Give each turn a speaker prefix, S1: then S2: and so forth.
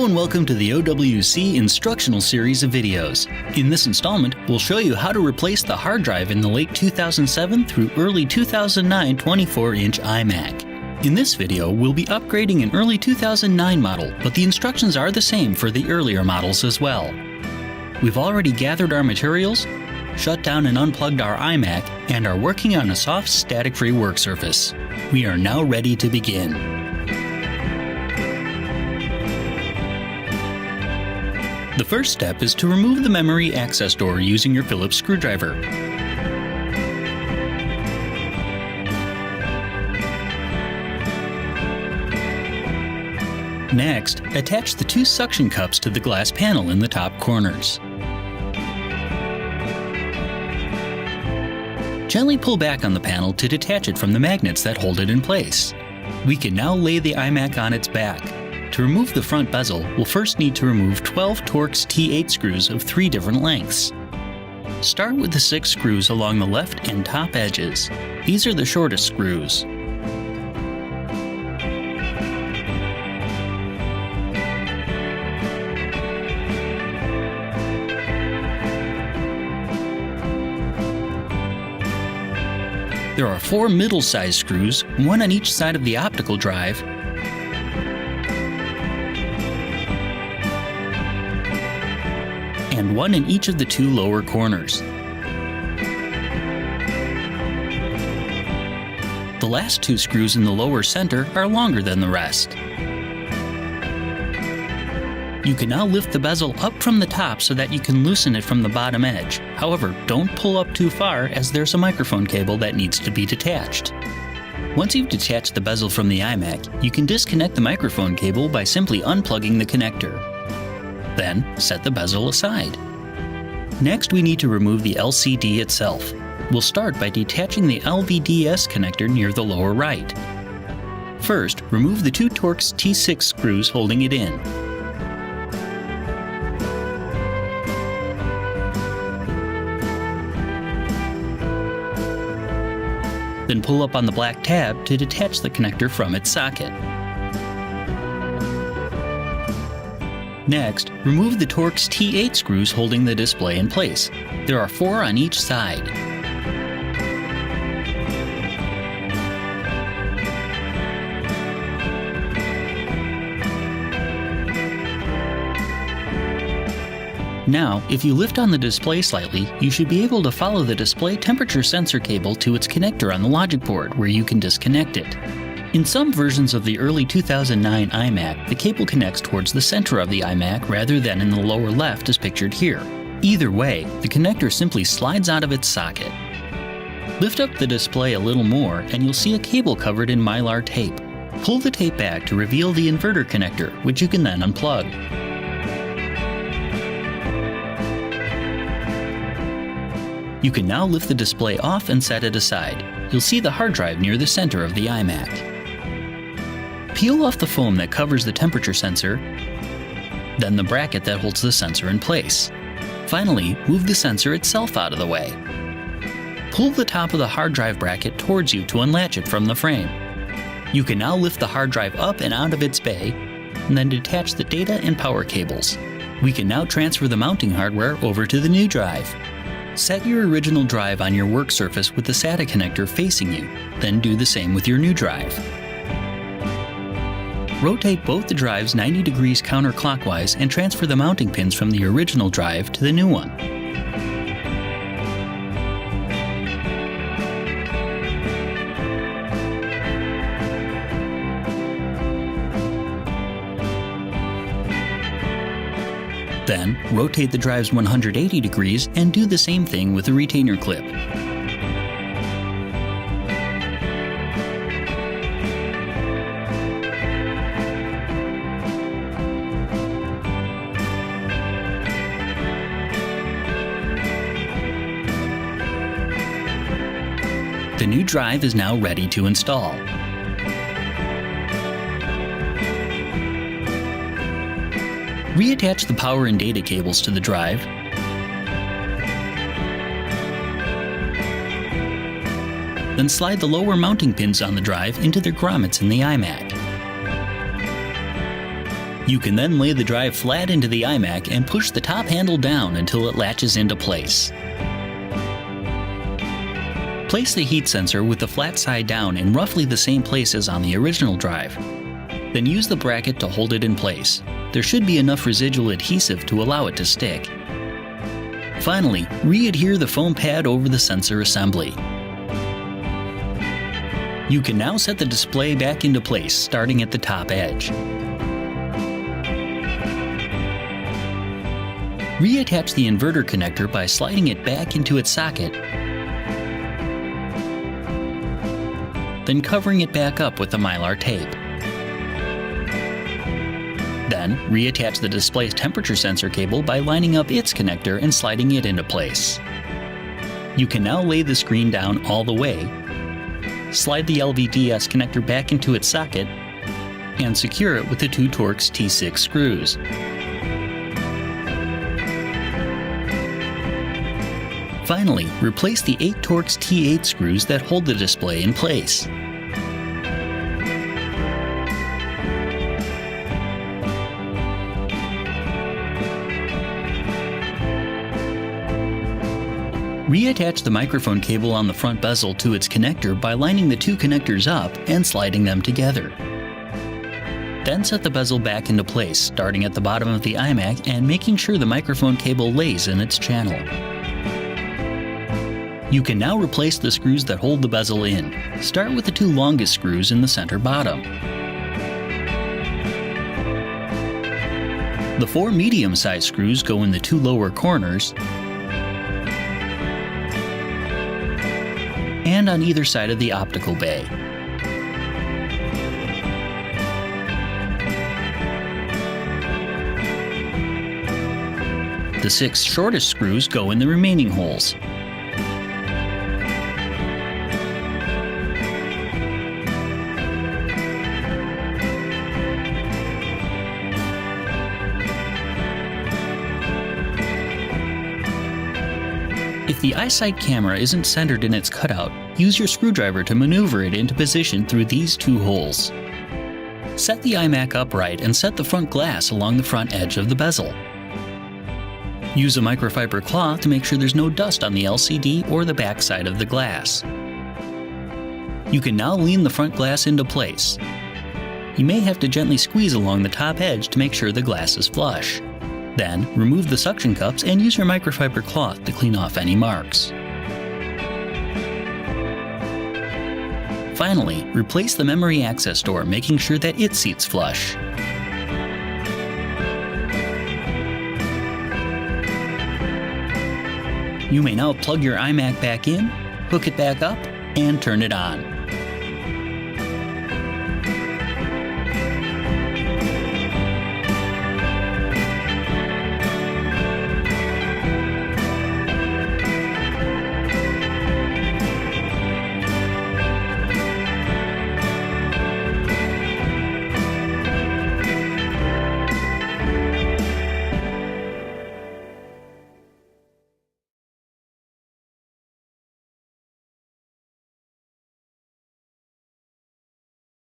S1: Hello and welcome to the OWC instructional series of videos. In this installment, we'll show you how to replace the hard drive in the late 2007 through early 2009 24-inch iMac. In this video, we'll be upgrading an early 2009 model, but the instructions are the same for the earlier models as well. We've already gathered our materials, shut down and unplugged our iMac, and are working on a soft, static-free work surface. We are now ready to begin. The first step is to remove the memory access door using your Phillips screwdriver. Next, attach the two suction cups to the glass panel in the top corners. Gently pull back on the panel to detach it from the magnets that hold it in place. We can now lay the iMac on its back. To remove the front bezel, we'll first need to remove 12 Torx T8 screws of 3 different lengths. Start with the 6 screws along the left and top edges. These are the shortest screws. There are 4 middle-sized screws, one on each side of the optical drive, and one in each of the 2 lower corners. The last 2 screws in the lower center are longer than the rest. You can now lift the bezel up from the top so that you can loosen it from the bottom edge. However, don't pull up too far as there's a microphone cable that needs to be detached. Once you've detached the bezel from the iMac, you can disconnect the microphone cable by simply unplugging the connector. Then, set the bezel aside. Next, we need to remove the LCD itself. We'll start by detaching the LVDS connector near the lower right. First, remove the 2 Torx T6 screws holding it in. Then pull up on the black tab to detach the connector from its socket. Next, remove the Torx T8 screws holding the display in place. There are 4 on each side. Now, if you lift on the display slightly, you should be able to follow the display temperature sensor cable to its connector on the logic board where you can disconnect it. In some versions of the early 2009 iMac, the cable connects towards the center of the iMac rather than in the lower left as pictured here. Either way, the connector simply slides out of its socket. Lift up the display a little more and you'll see a cable covered in Mylar tape. Pull the tape back to reveal the inverter connector, which you can then unplug. You can now lift the display off and set it aside. You'll see the hard drive near the center of the iMac. Peel off the foam that covers the temperature sensor, then the bracket that holds the sensor in place. Finally, move the sensor itself out of the way. Pull the top of the hard drive bracket towards you to unlatch it from the frame. You can now lift the hard drive up and out of its bay, and then detach the data and power cables. We can now transfer the mounting hardware over to the new drive. Set your original drive on your work surface with the SATA connector facing you, then do the same with your new drive. Rotate both the drives 90 degrees counterclockwise and transfer the mounting pins from the original drive to the new one. Then, rotate the drives 180 degrees and do the same thing with the retainer clip. The new drive is now ready to install. Reattach the power and data cables to the drive. Then slide the lower mounting pins on the drive into their grommets in the iMac. You can then lay the drive flat into the iMac and push the top handle down until it latches into place. Place the heat sensor with the flat side down in roughly the same place as on the original drive. Then use the bracket to hold it in place. There should be enough residual adhesive to allow it to stick. Finally, re-adhere the foam pad over the sensor assembly. You can now set the display back into place, starting at the top edge. Reattach the inverter connector by sliding it back into its socket, then covering it back up with the Mylar tape. Then, reattach the display's temperature sensor cable by lining up its connector and sliding it into place. You can now lay the screen down all the way, slide the LVDS connector back into its socket, and secure it with the 2 Torx T6 screws. Finally, replace the 8 Torx T8 screws that hold the display in place. Reattach the microphone cable on the front bezel to its connector by lining the 2 connectors up and sliding them together. Then set the bezel back into place, starting at the bottom of the iMac and making sure the microphone cable lays in its channel. You can now replace the screws that hold the bezel in. Start with the 2 longest screws in the center bottom. The 4 medium-sized screws go in the 2 lower corners and on either side of the optical bay. The 6 shortest screws go in the remaining holes. If the iSight camera isn't centered in its cutout, use your screwdriver to maneuver it into position through these 2 holes. Set the iMac upright and set the front glass along the front edge of the bezel. Use a microfiber cloth to make sure there's no dust on the LCD or the back side of the glass. You can now lean the front glass into place. You may have to gently squeeze along the top edge to make sure the glass is flush. Then, remove the suction cups and use your microfiber cloth to clean off any marks. Finally, replace the memory access door, making sure that it seats flush. You may now plug your iMac back in, hook it back up, and turn it on.